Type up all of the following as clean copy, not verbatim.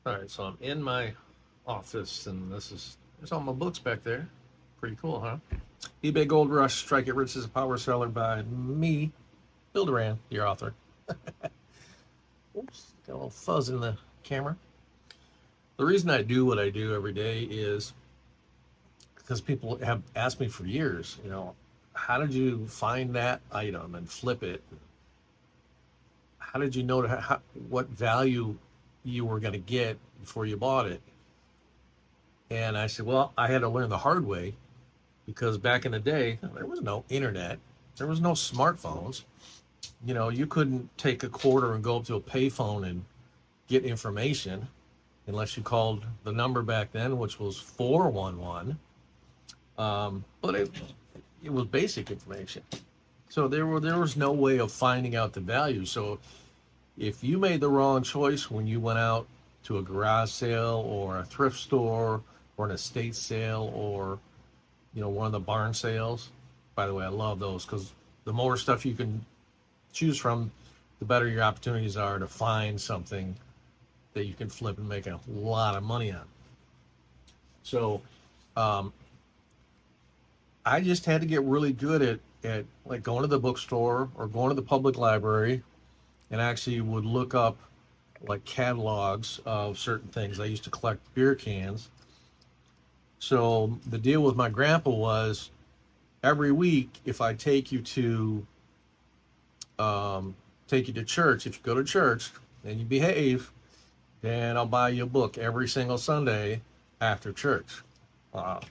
All right, so I'm in my office, and there's all my books back there. Pretty cool, huh? eBay Gold Rush: Strike It Rich as a Power Seller by me, Bill Duran, your author. Oops, got a little fuzz in the camera. The reason I do what I do every day is because people have asked me for years, how did you find that item and flip it? How did you know what value you were going to get before you bought it? And I said, well, I had to learn the hard way because back in the day, there was no internet, there was no smartphones. You couldn't take a quarter and go up to a payphone and get information unless you called the number back then, which was 411. But it was basic information. So there was no way of finding out the value. So if you made the wrong choice when you went out to a garage sale or a thrift store or an estate sale or one of the barn sales, by the way, I love those because the more stuff you can choose from, the better your opportunities are to find something that you can flip and make a lot of money on. So I just had to get really good at like going to the bookstore or going to the public library, and actually would look up like catalogs of certain things. I used to collect beer cans. So the deal with my grandpa was every week, if I take you to church, if you go to church and you behave, then I'll buy you a book every single Sunday after church. Wow.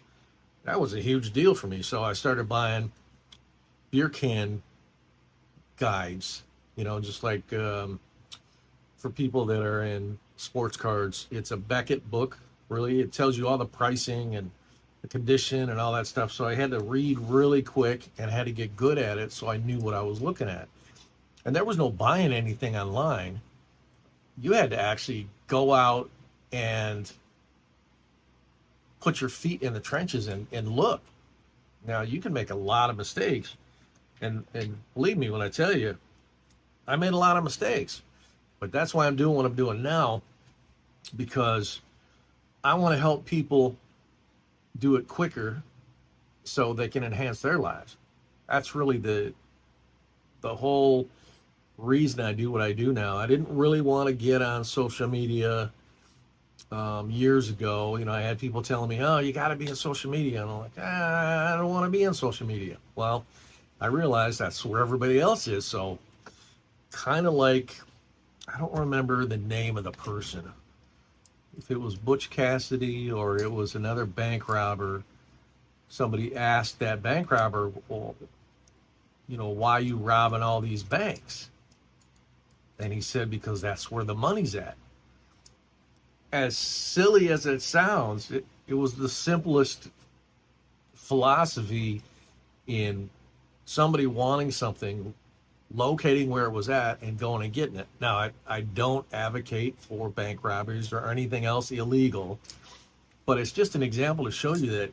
That was a huge deal for me. So I started buying beer can guides, just like for people that are in sports cards. It's a Beckett book, really. It tells you all the pricing and the condition and all that stuff. So I had to read really quick and had to get good at it so I knew what I was looking at. And there was no buying anything online. You had to actually go out and put your feet in the trenches and look. Now, you can make a lot of mistakes. And believe me when I tell you, I made a lot of mistakes. But that's why I'm doing what I'm doing now, because I want to help people do it quicker so they can enhance their lives. That's really the whole reason I do what I do now. I didn't really want to get on social media years ago. I had people telling me, oh, you got to be in social media. And I'm like, I don't want to be in social media. Well, I realized that's where everybody else is. So kind of like, I don't remember the name of the person. If it was Butch Cassidy or it was another bank robber, somebody asked that bank robber, well, why are you robbing all these banks? And he said, because that's where the money's at. As silly as it sounds, it was the simplest philosophy in somebody wanting something, locating where it was at, and going and getting it. Now, I don't advocate for bank robberies or anything else illegal, but it's just an example to show you that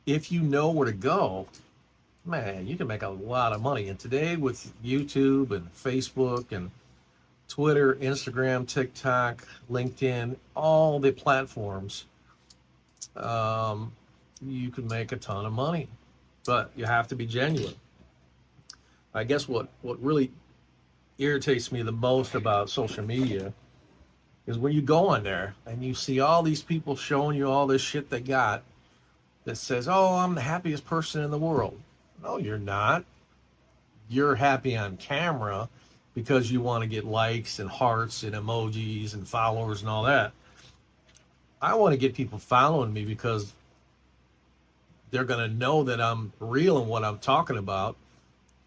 if you know where to go, man, you can make a lot of money. And today with YouTube and Facebook and Twitter, Instagram, TikTok, LinkedIn, all the platforms, you can make a ton of money, but you have to be genuine. I guess what really irritates me the most about social media is when you go on there and you see all these people showing you all this shit they got that says, oh, I'm the happiest person in the world. No, you're not. You're happy on camera because you want to get likes and hearts and emojis and followers and all that. I want to get people following me because they're going to know that I'm real in what I'm talking about.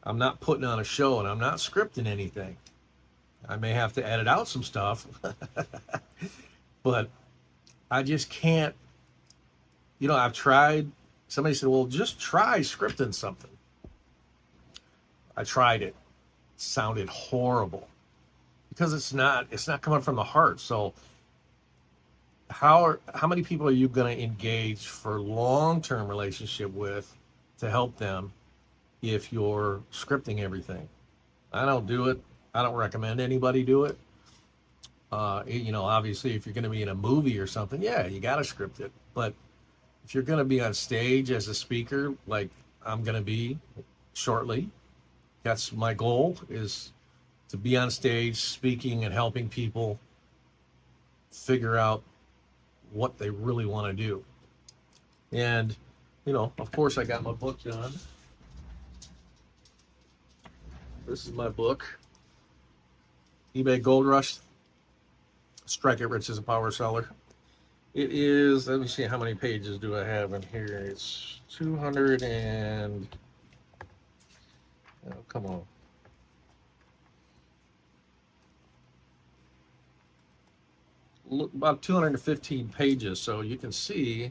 I'm not putting on a show and I'm not scripting anything. I may have to edit out some stuff, but I just can't. I've tried. Somebody said, well, just try scripting something. I tried it. Sounded horrible because it's not coming from the heart. So how many people are you going to engage for long-term relationship with to help them if you're scripting everything? I don't do it. I don't recommend anybody do it. Obviously, if you're going to be in a movie or something, yeah, you got to script it. But if you're going to be on stage as a speaker, like I'm going to be shortly, that's my goal, is to be on stage speaking and helping people figure out what they really want to do. And, of course, I got my book done. This is my book, eBay Gold Rush, Strike It Rich as a Power Seller. It is, let me see, how many pages do I have in here? It's 200 and, oh, come on. About 215 pages, so you can see,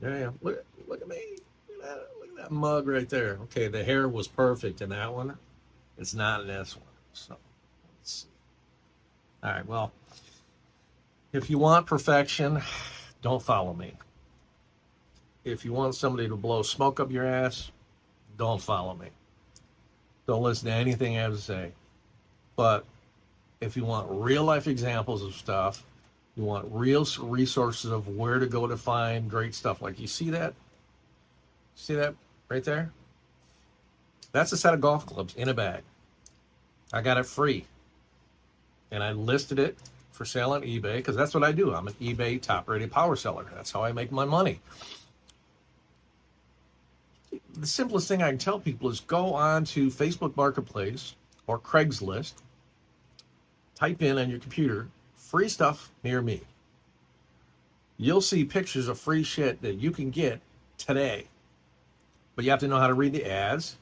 yeah, look at me, look at that mug right there. Okay, the hair was perfect in that one. It's not in this one, so let's see. All right, well, if you want perfection, don't follow me. If you want somebody to blow smoke up your ass, don't follow me. Don't listen to anything I have to say. But if you want real life examples of stuff, you want real resources of where to go to find great stuff. Like you see that? See that right there? That's a set of golf clubs in a bag. I got it free. And I listed it for sale on eBay because that's what I do. I'm an eBay top rated power seller. That's how I make my money. The simplest thing I can tell people is go on to Facebook Marketplace or Craigslist, type in on your computer, free stuff near me. You'll see pictures of free shit that you can get today. But you have to know how to read the ads.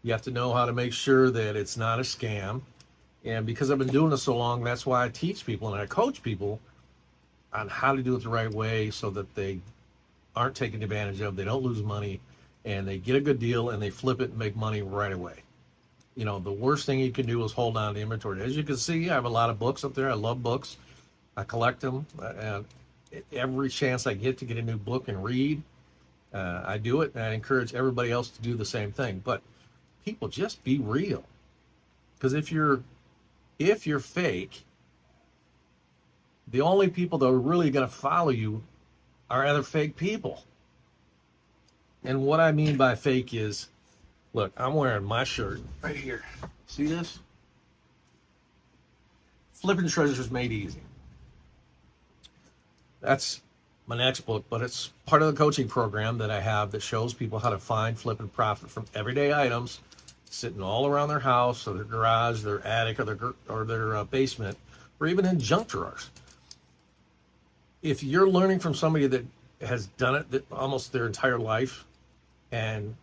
You have to know how to make sure that it's not a scam. And because I've been doing this so long, that's why I teach people and I coach people on how to do it the right way so that they aren't taken advantage of, they don't lose money, and they get a good deal and they flip it and make money right away. The worst thing you can do is hold on to inventory. As you can see, I have a lot of books up there. I love books. I collect them. And every chance I get to get a new book and read, I do it. And I encourage everybody else to do the same thing. But people, just be real. Because if you're fake, the only people that are really going to follow you are other fake people. And what I mean by fake is, look, I'm wearing my shirt right here. See this? Flippin' Treasures Made Easy. That's my next book, but it's part of the coaching program that I have that shows people how to find, flip, and profit from everyday items sitting all around their house or their garage, their attic, or their basement, or even in junk drawers. If you're learning from somebody that has done it almost their entire life and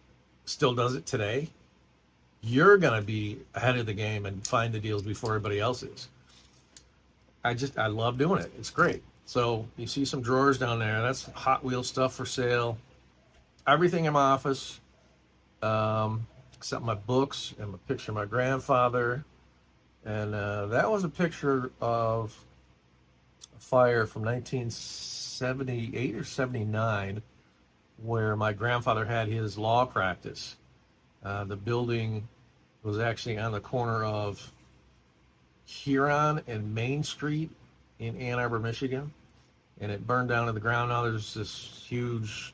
still does it today, you're going to be ahead of the game and find the deals before everybody else is. I love doing it. It's great. So you see some drawers down there. That's Hot Wheels stuff for sale. Everything in my office, except my books and a picture of my grandfather. And that was a picture of a fire from 1978 or 79 where my grandfather had his law practice. The building was actually on the corner of Huron and Main Street in Ann Arbor, Michigan, and it burned down to the ground. Now there's this huge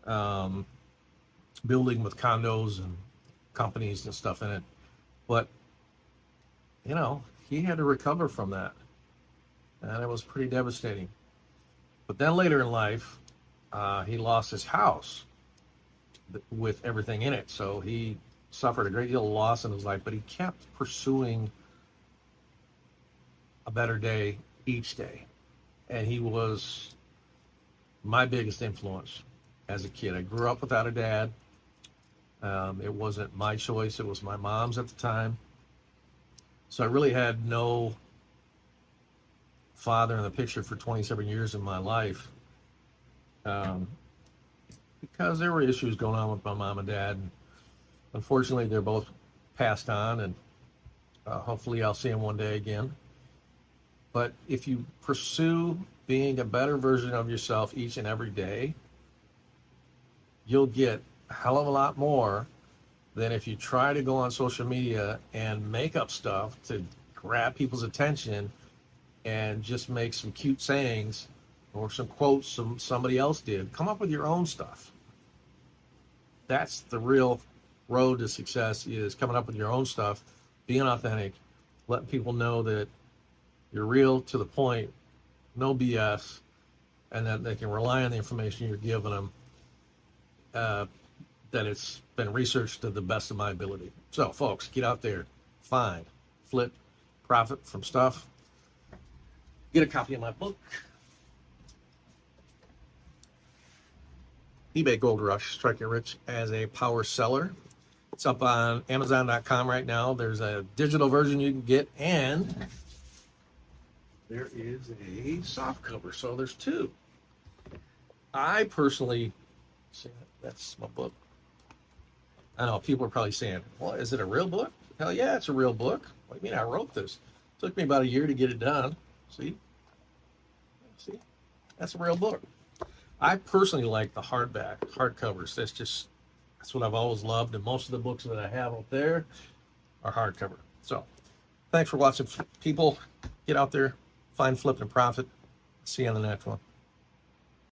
building with condos and companies and stuff in it. But, he had to recover from that, and it was pretty devastating. But then later in life, he lost his house with everything in it. So he suffered a great deal of loss in his life, but he kept pursuing a better day each day. And he was my biggest influence as a kid. I grew up without a dad. It wasn't my choice. It was my mom's at the time. So I really had no father in the picture for 27 years of my life. Because there were issues going on with my mom and dad. And unfortunately, they're both passed on, and hopefully I'll see them one day again. But if you pursue being a better version of yourself each and every day, you'll get a hell of a lot more than if you try to go on social media and make up stuff to grab people's attention and just make some cute sayings or some quotes somebody else did. Come up with your own stuff. That's the real road to success, is coming up with your own stuff, being authentic, letting people know that you're real, to the point, no BS, and that they can rely on the information you're giving them, that it's been researched to the best of my ability. So folks, get out there, find, flip, profit from stuff. Get a copy of my book, eBay Gold Rush, Strike It Rich as a Power Seller. It's up on Amazon.com right now. There's a digital version you can get, and there is a soft cover. So there's two. I personally, see, that's my book. I know people are probably saying, well, is it a real book? Hell yeah, it's a real book. What do you mean I wrote this? It took me about a year to get it done. See, that's a real book. I personally like the hardcovers. That's what I've always loved, and most of the books that I have out there are hardcover. So thanks for watching, people. Get out there, find, flip, and profit. See you on the next one.